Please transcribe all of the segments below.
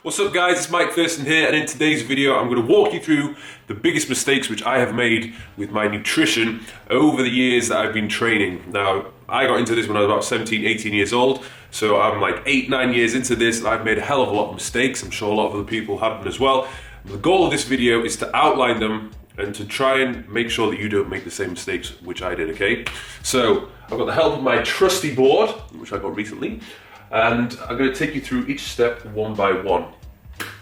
What's up guys, it's Mike Thurston here, and in today's video I'm going to walk you through the biggest mistakes which I have made with my nutrition over the years that I've been training. Now, I got into this when I was about 17, 18 years old, so I'm like 8, 9 years into this and I've made a hell of a lot of mistakes. I'm sure a lot of other people have them as well. The goal of this video is to outline them and to try and make sure that you don't make the same mistakes which I did, okay? So, I've got the help of my trusty board, which I got recently, and I'm going to take you through each step one by one.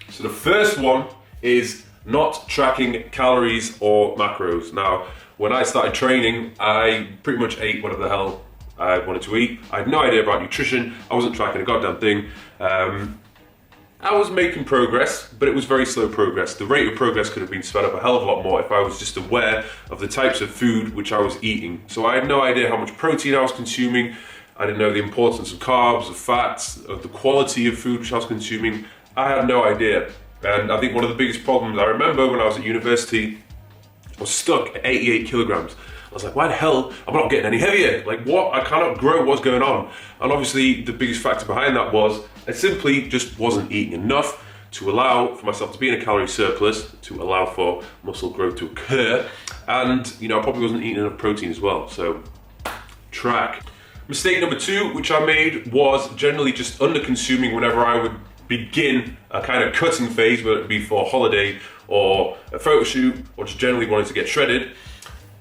So the first one is not tracking calories or macros. Now, when I started training, I pretty much ate whatever the hell I wanted to eat. I had no idea about nutrition. I wasn't tracking a goddamn thing. I was making progress, but it was very slow progress. The rate of progress could have been sped up a hell of a lot more if I was just aware of the types of food which I was eating. So I had no idea how much protein I was consuming. I didn't know the importance of carbs, of fats, of the quality of food which I was consuming. I had no idea. And I think one of the biggest problems, I remember when I was at university, I was stuck at 88 kilograms. I was like, why the hell am I not getting any heavier? Like what? I cannot grow, what's going on? And obviously the biggest factor behind that was I simply just wasn't eating enough to allow for myself to be in a calorie surplus, to allow for muscle growth to occur. And I probably wasn't eating enough protein as well. So track. Mistake number 2, which I made, was generally just under consuming whenever I would begin a kind of cutting phase, whether it be for a holiday or a photo shoot or just generally wanting to get shredded.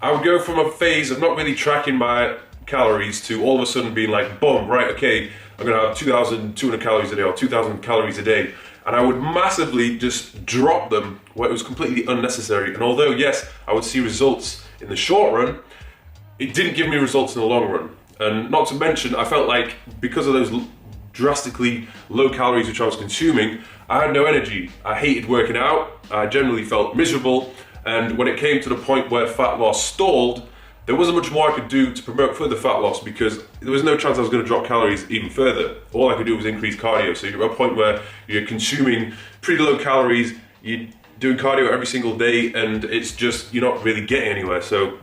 I would go from a phase of not really tracking my calories to all of a sudden being like, boom, right, okay, I'm gonna have 2,200 calories a day or 2,000 calories a day. And I would massively just drop them where it was completely unnecessary. And although, yes, I would see results in the short run, it didn't give me results in the long run. And not to mention, I felt like because of those drastically low calories which I was consuming, I had no energy. I hated working out. I generally felt miserable. And when it came to the point where fat loss stalled, there wasn't much more I could do to promote further fat loss because there was no chance I was going to drop calories even further. All I could do was increase cardio. So you're at a point where you're consuming pretty low calories, you're doing cardio every single day, and it's just, you're not really getting anywhere. So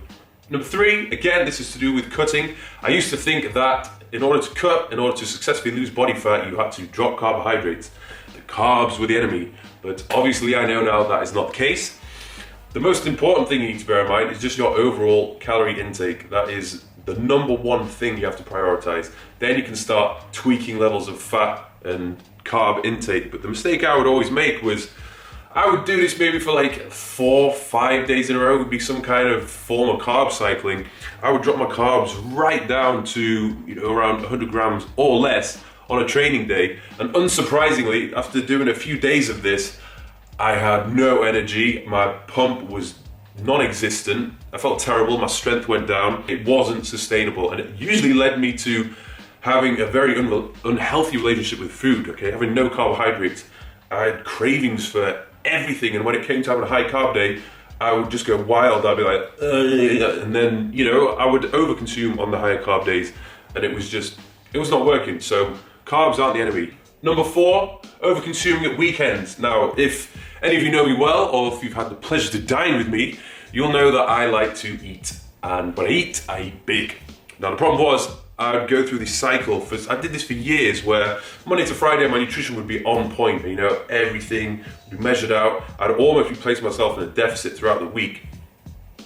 number 3, again, this is to do with cutting. I used to think that in order to cut, in order to successfully lose body fat, you had to drop carbohydrates. The carbs were the enemy, but obviously I know now that is not the case. The most important thing you need to bear in mind is just your overall calorie intake. That is the number 1 thing you have to prioritize. Then you can start tweaking levels of fat and carb intake. But the mistake I would always make was I would do this maybe for like 4, 5 days in a row. It would be some kind of form of carb cycling. I would drop my carbs right down to around 100 grams or less on a training day. And unsurprisingly, after doing a few days of this, I had no energy. My pump was non-existent. I felt terrible. My strength went down. It wasn't sustainable, and it usually led me to having a very unhealthy relationship with food. Okay, having no carbohydrates. I had cravings for everything, and when it came to having a high carb day, I would just go wild. I'd be like, and then I would overconsume on the higher carb days, and it was not working. So carbs aren't the enemy. Number 4, overconsuming at weekends. Now, if any of you know me well, or if you've had the pleasure to dine with me, you'll know that I like to eat, and when I eat big. Now the problem was, I would go through this cycle. I did this for years where Monday to Friday my nutrition would be on point, everything would be measured out. I'd almost be placing myself in a deficit throughout the week.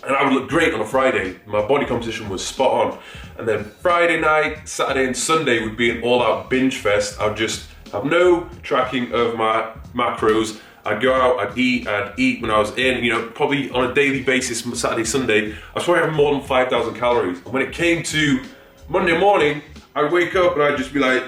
And I would look great on a Friday. My body composition was spot on. And then Friday night, Saturday and Sunday would be an all-out binge fest. I'd just have no tracking of my macros. I'd go out, I'd eat when I was in, probably on a daily basis, Saturday, Sunday. I was probably having more than 5,000 calories. And when it came to Monday morning, I'd wake up and I'd just be like,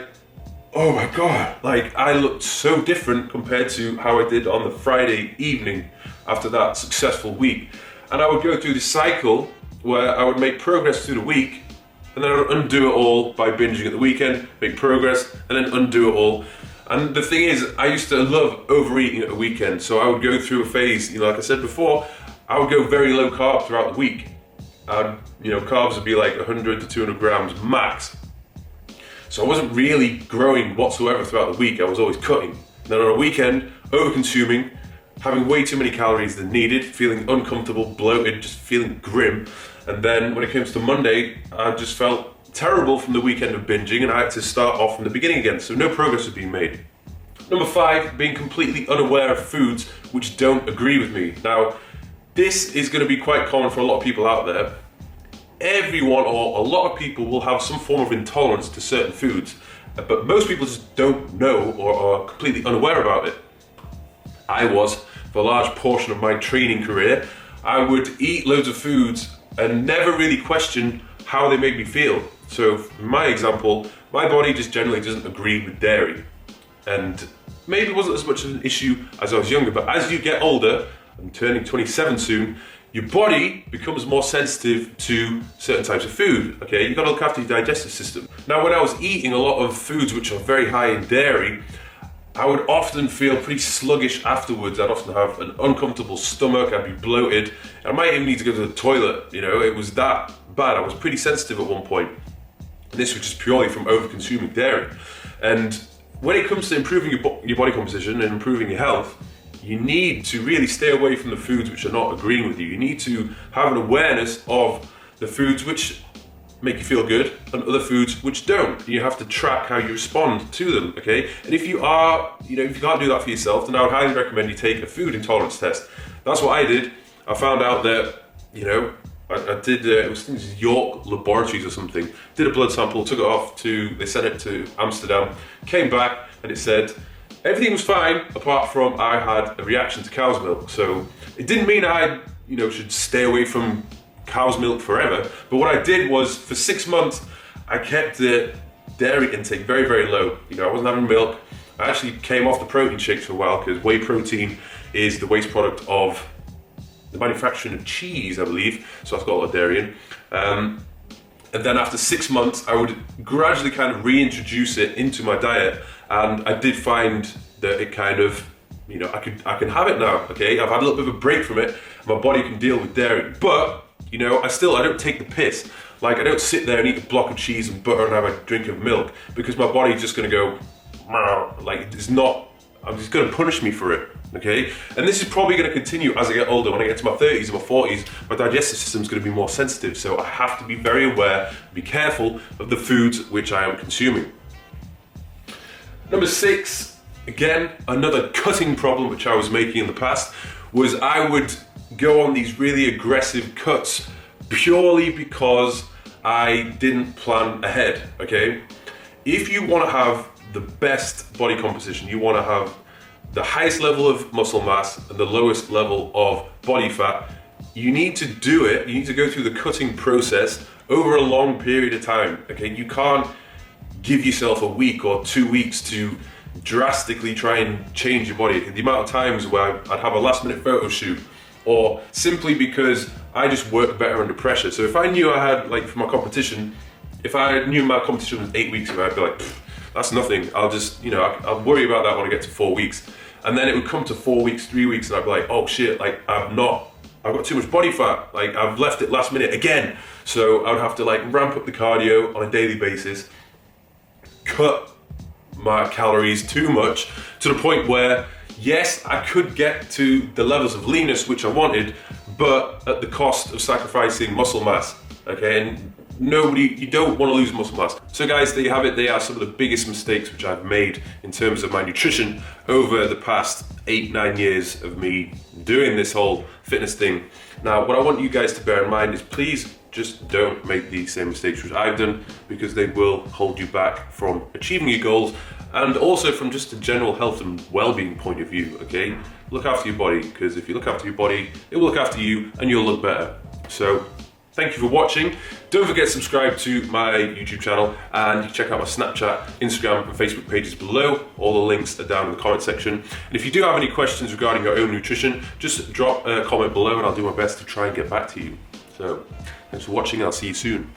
oh my God, like I looked so different compared to how I did on the Friday evening after that successful week. And I would go through this cycle where I would make progress through the week, and then I would undo it all by binging at the weekend, make progress, and then undo it all. And the thing is, I used to love overeating at the weekend, so I would go through a phase, like I said before, I would go very low carb throughout the week. Carbs would be like 100 to 200 grams max. So I wasn't really growing whatsoever throughout the week, I was always cutting. And then on a weekend, over-consuming, having way too many calories than needed, feeling uncomfortable, bloated, just feeling grim. And then when it comes to Monday, I just felt terrible from the weekend of binging, and I had to start off from the beginning again, so no progress was being made. Number 5, being completely unaware of foods which don't agree with me. Now, this is going to be quite common for a lot of people out there. Everyone, or a lot of people, will have some form of intolerance to certain foods, but most people just don't know or are completely unaware about it. I was, for a large portion of my training career. I would eat loads of foods and never really question how they made me feel. So in my example, my body just generally doesn't agree with dairy. And maybe it wasn't as much of an issue as I was younger, but as you get older, I'm turning 27 soon, your body becomes more sensitive to certain types of food, okay? You've got to look after your digestive system. Now, when I was eating a lot of foods which are very high in dairy, I would often feel pretty sluggish afterwards. I'd often have an uncomfortable stomach, I'd be bloated, I might even need to go to the toilet, you know, it was that bad. I was pretty sensitive at one point. And this was just purely from over-consuming dairy. And when it comes to improving your body composition and improving your health, you need to really stay away from the foods which are not agreeing with you. You need to have an awareness of the foods which make you feel good and other foods which don't. You have to track how you respond to them, okay? And if you are, if you can't do that for yourself, then I would highly recommend you take a food intolerance test. That's what I did. I found out that, I did, it was York Laboratories or something, did a blood sample, took it off they sent it to Amsterdam, came back and it said, everything was fine apart from I had a reaction to cow's milk. So it didn't mean I, should stay away from cow's milk forever. But what I did was for 6 months, I kept the dairy intake very, very low. I wasn't having milk. I actually came off the protein shakes for a while because whey protein is the waste product of the manufacturing of cheese, I believe. So I've got a lot of dairy in. And then after 6 months, I would gradually kind of reintroduce it into my diet. And I did find that it kind of, I can have it now, okay? I've had a little bit of a break from it. My body can deal with dairy. But, I don't take the piss. Like, I don't sit there and eat a block of cheese and butter and have a drink of milk because my body's just gonna go, like, it's gonna punish me for it, okay? And this is probably gonna continue as I get older. When I get to my 30s and my 40s, my digestive system's gonna be more sensitive. So I have to be very aware, be careful of the foods which I am consuming. Number 6, again, another cutting problem which I was making in the past, was I would go on these really aggressive cuts purely because I didn't plan ahead, okay? If you want to have the best body composition, you want to have the highest level of muscle mass and the lowest level of body fat, you need to do it, you need to go through the cutting process over a long period of time, okay? You can't give yourself a week or 2 weeks to drastically try and change your body. The amount of times where I'd have a last minute photo shoot, or simply because I just work better under pressure. So if I knew I had, like for my competition, if I knew my competition was 8 weeks away, I'd be like, that's nothing. I'll just, I'll worry about that when I get to 4 weeks. And then it would come to 4 weeks, 3 weeks, and I'd be like, oh shit, like I've got too much body fat. Like I've left it last minute again. So I would have to like ramp up the cardio on a daily basis, cut my calories too much to the point where, yes, I could get to the levels of leanness which I wanted, but at the cost of sacrificing muscle mass, okay? And you don't want to lose muscle mass. So guys, there you have it. They are some of the biggest mistakes which I've made in terms of my nutrition over the past 8-9 years of me doing this whole fitness thing. Now, what I want you guys to bear in mind is please just don't make these same mistakes which I've done, because they will hold you back from achieving your goals and also from just a general health and well-being point of view, okay? Look after your body, because if you look after your body, it will look after you and you'll look better. So thank you for watching. Don't forget to subscribe to my YouTube channel, and you can check out my Snapchat, Instagram and Facebook pages below. All the links are down in the comment section. And if you do have any questions regarding your own nutrition, just drop a comment below and I'll do my best to try and get back to you. So thanks for watching, I'll see you soon.